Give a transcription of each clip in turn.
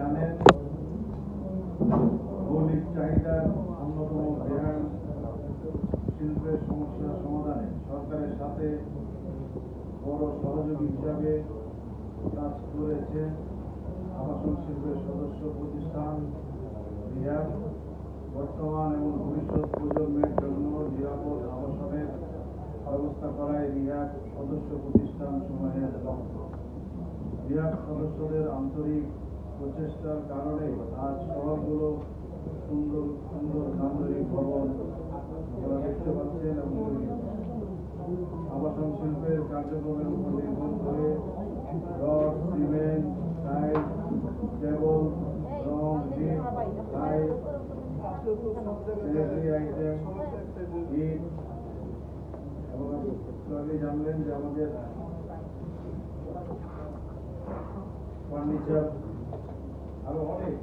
জানেন মৌলিক চাহিদার অন্যতম বৃহৎ শিল্পের সমস্যা সমাধানে সরকারের সাথে বড় সহযোগী হিসাবে কাজ করেছে আবাসন শিল্পের সদস্য প্রতিষ্ঠান রিহ্যাব। বর্তমান এবং ভবিষ্যৎ প্রজন্মের জন্য নিরাপদ আবাসনের ব্যবস্থা করায় রিহ্যাব সদস্য প্রতিষ্ঠান সমূহের লক্ষ্য। রিহ্যাব সদস্যদের আন্তরিক প্রচেষ্টার কারণে আজ শহরগুলো সুন্দর সুন্দর নান্দনিক ভবন আপনারা দেখতে পাচ্ছেন এবং আবাসন শিল্পের কার্যক্রমের উপর নির্ভর করে রড, সিমেন্ট, টাইলস, কেবল, রং, ইট, টাইল, স্যানিটারি আইটেম, ইট এবং একটু আগে জানলেন যে আমাদের ফার্নিচার আরো অনেক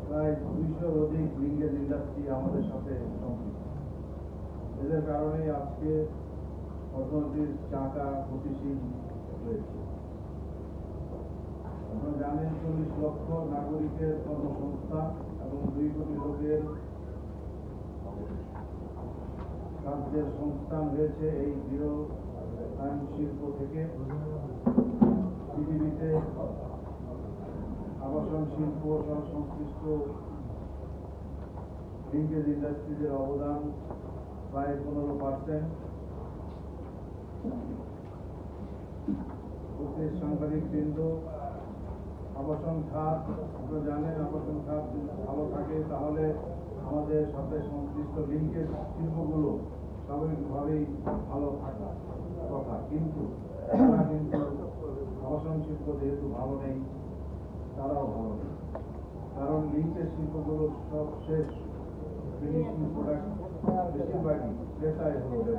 প্রায় 200-র অধিক লিঙ্গেজ ইন্ডাস্ট্রি আমাদের সাথে সম্পৃক্ত। এদের কারণেই আজকে অর্থনীতির চাকা গতিশীল হয়েছে। আপনারা জানেন 40 লক্ষ নাগরিকের কর্মসংস্থান এবং 2 কোটি লোকের কাজের সংস্থান হয়েছে এই গৃহায়ন শিল্প থেকে। পৃথিবীতে আবাসন শিল্প সহ সংশ্লিষ্ট লিঙ্কেজ ইন্ডাস্ট্রিজের অবদান প্রায় 15%। সাংবাদিক বৃন্দ, আবাসন খাত আপনারা জানেন আবাসন খাত ভালো থাকে তাহলে আমাদের সাথে সংশ্লিষ্ট লিঙ্কেজ শিল্পগুলো স্বাভাবিকভাবেই ভালো থাকার কথা, কিন্তু আবাসন শিল্প যেহেতু ভালো নেই তারাও ভালো নেই, কারণ লিঙ্কেজ শিল্পগুলো সব শেষ ফিনিশিং প্রোডাক্ট বেশিরভাগই ক্রেতাই হলো।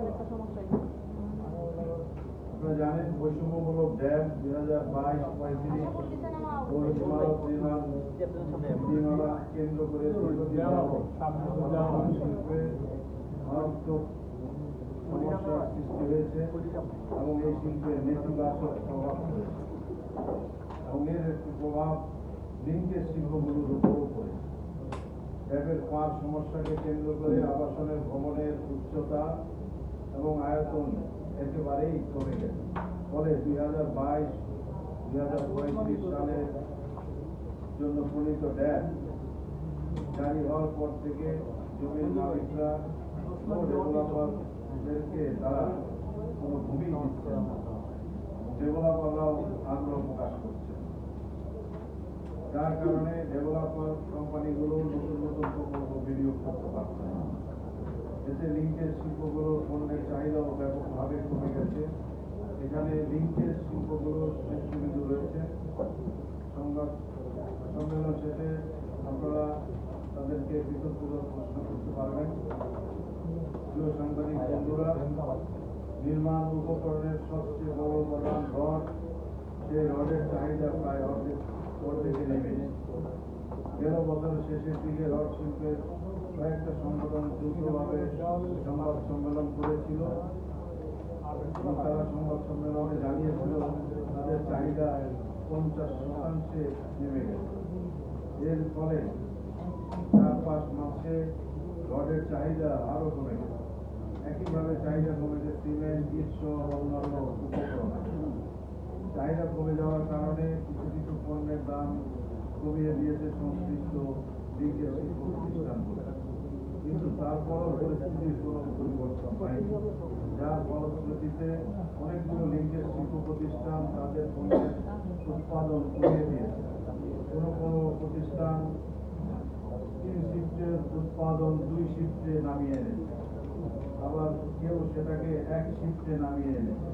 আপনারা জানেন বৈষম্যমূলক ড্যাম 2022-35 ইমারত নির্মাণ কেন্দ্র করে শিল্পে মারাত্মক সমস্যার সৃষ্টি হয়েছে এবং এই শিল্পের নেতিবাচক প্রভাব পড়েছে এবং এর একটি প্রভাব লিঙ্কেজ শিল্পগুলোর উপরও পড়েছে। ড্যামের পার সমস্যাকে কেন্দ্র করে আবাসনের ভবনের উচ্চতা এবং আয়তন একেবারেই কমে গেছে। ফলে 2022-2035 সালের জন্য প্রণীত ড্যাম জারি হওয়ার পর থেকে জমির মালিকরা ও ডেভেলপারদেরকে তারা কোনো ভূমি দিচ্ছেন না, ডেভেলপাররাও আগ্রহ প্রকাশ করছে, যার কারণে ডেভেলপার কোম্পানিগুলো নতুন নতুন প্রকল্প বিনিয়োগ করতে পারছে না। এতে লিঙ্কেজ শিল্পগুলোর পণ্যের চাহিদাও ব্যাপকভাবে কমে গেছে। এখানে লিঙ্কেজ শিল্পগুলোর নেতৃবৃন্দ রয়েছে। সংবাদ সম্মেলন শেষে আপনারা তাদেরকে বিতর্কমূলক প্রশ্ন করতে পারবেন। প্রিয় সাংবাদিক বন্ধুরা, নির্মাণ উপকরণের সবচেয়ে বড় উপাদান রড। সেই রডের চাহিদা প্রায় অর্ধেকে নেমেছে। 13 বছরের শেষের দিকে রড শিল্পের কয়েকটা সংগঠন যৌথভাবে সংবাদ সম্মেলন করেছিল এবং তারা সংবাদ সম্মেলনে জানিয়েছিল তাদের চাহিদা 50% নেমে গেছে। এর ফলে 4-5 মাসে রডের চাহিদা আরো কমে গেছে। একইভাবে চাহিদা কমেছে সিমেন্ট, ইট সহ অন্যান্য উপকরণ। চাহিদা কমে যাওয়ার কারণে কিছু কিছু পণ্যের দাম কমিয়ে দিয়েছে সংশ্লিষ্ট লিঙ্কেজ শিল্প প্রতিষ্ঠানগুলো, কিন্তু তারপরও পরিস্থিতির কোনো পরিবর্তন হয়নি, যার ফলশ্রুতিতে অনেকগুলো লিঙ্কেজ শিল্প প্রতিষ্ঠান তাদের পণ্যের উৎপাদন কমিয়ে দিয়েছে। কোনো কোনো প্রতিষ্ঠান 3 শিফটের উৎপাদন 2 শিফটে নামিয়ে এনেছে, আবার কেউ সেটাকে 1 শিফটে নামিয়ে এনেছে।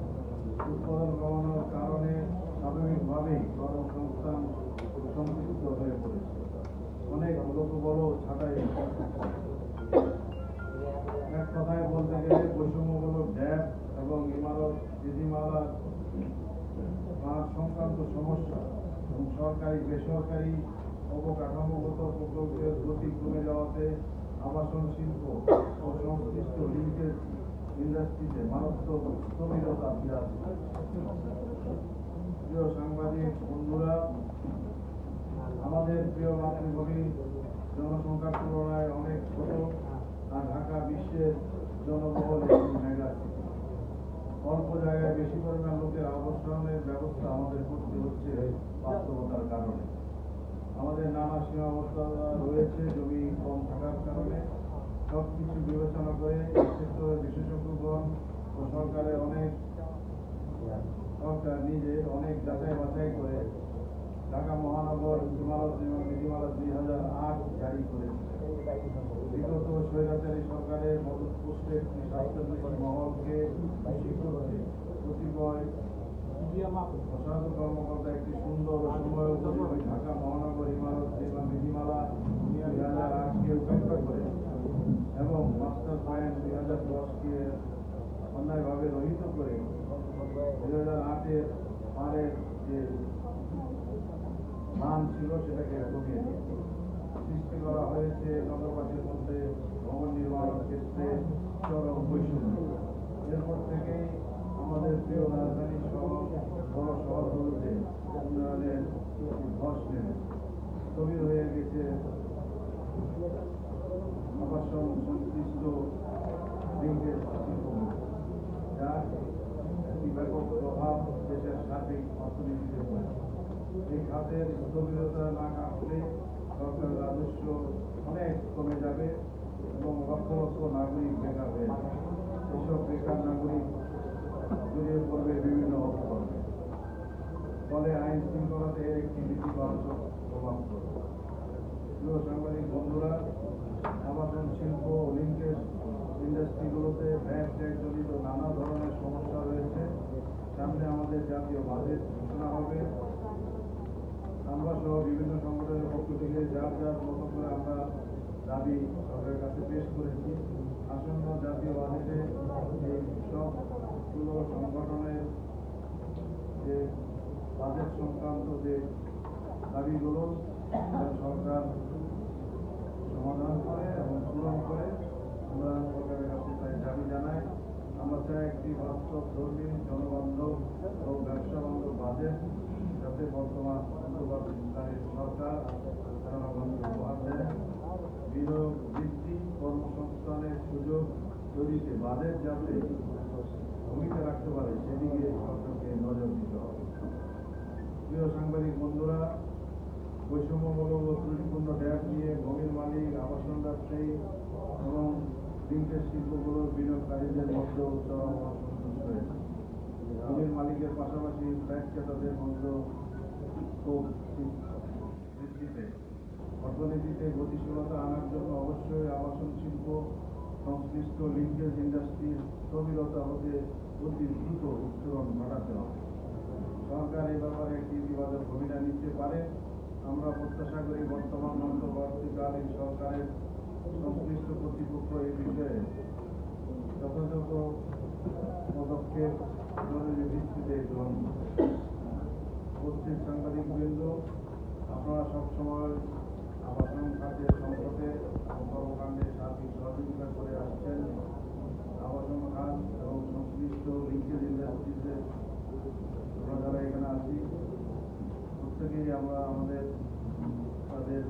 উৎপাদন কমানোর কারণে স্বাভাবিকভাবেই কর্মসংস্থান সংকুচিত হয়ে পড়েছে। অনেক লোকবল ছাঁটাই। এক কথায় বলতে গেলে বৈষম্যমূলক ড্যাম এবং ইমারত বিধিমালা সংক্রান্ত সমস্যা এবং সরকারি বেসরকারি অবকাঠামোগত প্রকল্পের গতি কমে যাওয়াতে আবাসন শিল্প ও সংশ্লিষ্ট লিঙ্কেজ ইন্ডাস্ট্রিতে মারাত্মক স্থবিরতা বিরাজ করছে। প্রিয় সাংবাদিক বন্ধুরা, আমাদের প্রিয় মাতৃভূমি জনসংখ্যার তুলনায় অনেক ছোট, আর ঢাকা বিশ্বের জনবহুল একটি মেগা সিটি। অল্প জায়গায় বেশি পরিমাণ লোকের আবাসনের ব্যবস্থা আমাদের করতে হচ্ছে বাস্তবতার কারণে। আমাদের নানা সীমাবদ্ধতা রয়েছে, জমি কম থাকার কারণে। সবকিছু বিবেচনা করে ক্ষেত্রে বিশেষজ্ঞগণ ও সরকার নিজে অনেক যাচাই বাছাই করে ঢাকা মহানগর ইমারত নীতিমালা 2008 জারি করেছে। বিগত স্বৈরাচারী সরকারের মদতপুষ্ট একটি স্বাস্থ্যবিধি মহলকে খুশি করতে কতিপয় অসাধু কর্মকর্তা একটি সুন্দর ও সময় উপযোগী ঢাকা মহানগর ইমারত নীতিমালা 2008-কে উপেক্ষা করে এবং মাস্টার প্ল্যান 2010-কে অন্যায়ভাবে রহিত করে 2008-এর পারের যে মান ছিল সেটাকে কমিয়ে দিয়েছে। সৃষ্টি করা হয়েছে নগরবাসীর মধ্যে ভবন নির্মাণের ক্ষেত্রে চরম বৈষম্য। এরপর থেকেই আমাদের প্রিয় রাজধানী সহ বড় শহরগুলোতে উন্নয়নের ধস নেমে স্থবির হয়ে গেছে আবাসন সংশ্লিষ্ট লিঙ্কের শিল্পগুলো, যার একটি ব্যাপক প্রভাব দেশের সার্বিক অর্থনীতিতে পড়ে। এই খাতের স্থবিরতা না কাটলে সরকার রাজস্ব অনেক কমে যাবে এবং লক্ষ লক্ষ নাগরিক বেকার হয়ে যাবে। এসব বেকার নাগরিক জড়িয়ে পড়বে বিভিন্ন অপকর্মে, ফলে আইন শৃঙ্খলাতে এর একটি নেতিবাচক প্রভাব পড়বে। প্রিয় সাংবাদিক বন্ধুরা, আবাসন শিল্প ও লিঙ্কেজ ইন্ডাস্ট্রিগুলোতে ভ্যাট ট্যাক্স জনিত নানা ধরনের সমস্যা রয়েছে। সামনে আমাদের জাতীয় বাজেট ঘোষণা হবে। আমরা সহ বিভিন্ন সংগঠনের পক্ষ থেকে যার যার মতো করে আমরা দাবি সরকারের কাছে পেশ করেছি। আসন্ন জাতীয় বাজেটে এই সবগুলো সংগঠনের যে বাজেট সংক্রান্ত যে দাবিগুলো সরকার সমাধান করে এবং পূরণ করে আমরা সরকারের কাছে তাই দাবি জানাই। আমরা চাই একটি বাস্তবধর্মী, জনবান্ধব ও ব্যবসা বান্ধব বাজেট, যাতে বর্তমান অন্তর্বর্তীকালীন সরকার জনগণকে উপহার দেন। বিনিয়োগ বৃদ্ধি, কর্মসংস্থানের সুযোগ তৈরিতে বাজেট যাতে ভূমিকা রাখতে পারে সেদিকে সরকারকে নজর দিতে হবে। প্রিয় সাংবাদিক বন্ধুরা, বৈষম্যমূলক ও ত্রুটিপূর্ণ ট্যাক্স নিয়ে ভূমির মালিক, আবাসন ব্যবসায়ী এবং লিঙ্কেজ শিল্পগুলোর বিনিয়োগকারীদের মধ্যেও চরম অসন্তোষ রয়েছে। ভূমির মালিকের পাশাপাশি ফ্ল্যাট ক্রেতাদের মধ্যেও ক্ষোভ বৃদ্ধিতে অর্থনীতিতে গতিশীলতা আনার জন্য অবশ্যই আবাসন শিল্প সংশ্লিষ্ট লিঙ্কেজ ইন্ডাস্ট্রির স্থবিরতা হতে অতি দ্রুত উত্তরণ ঘটাতে হবে। সরকার এই ব্যাপারে একটি ইতিবাচক ভূমিকা নিতে পারে। আমরা প্রত্যাশা করি বর্তমান অন্তর্বর্তীকালীন সরকারের সংশ্লিষ্ট কর্তৃপক্ষ এই বিষয়ে যথাযথ পদক্ষেপ জরুরি ভিত্তিতে গ্রহণ করবে। উপস্থিত সাংবাদিকবৃন্দ, আপনারা সবসময় আবাসন খাতের সংকটে কর্মকাণ্ডে সার্বিক সহযোগিতা করে আসছেন। আবাসন খাত এবং সংশ্লিষ্ট লিঙ্কেজ ইন্ডাস্ট্রিজের আমরা যারা এখানে আছি প্রত্যেকেই আমরা তাদের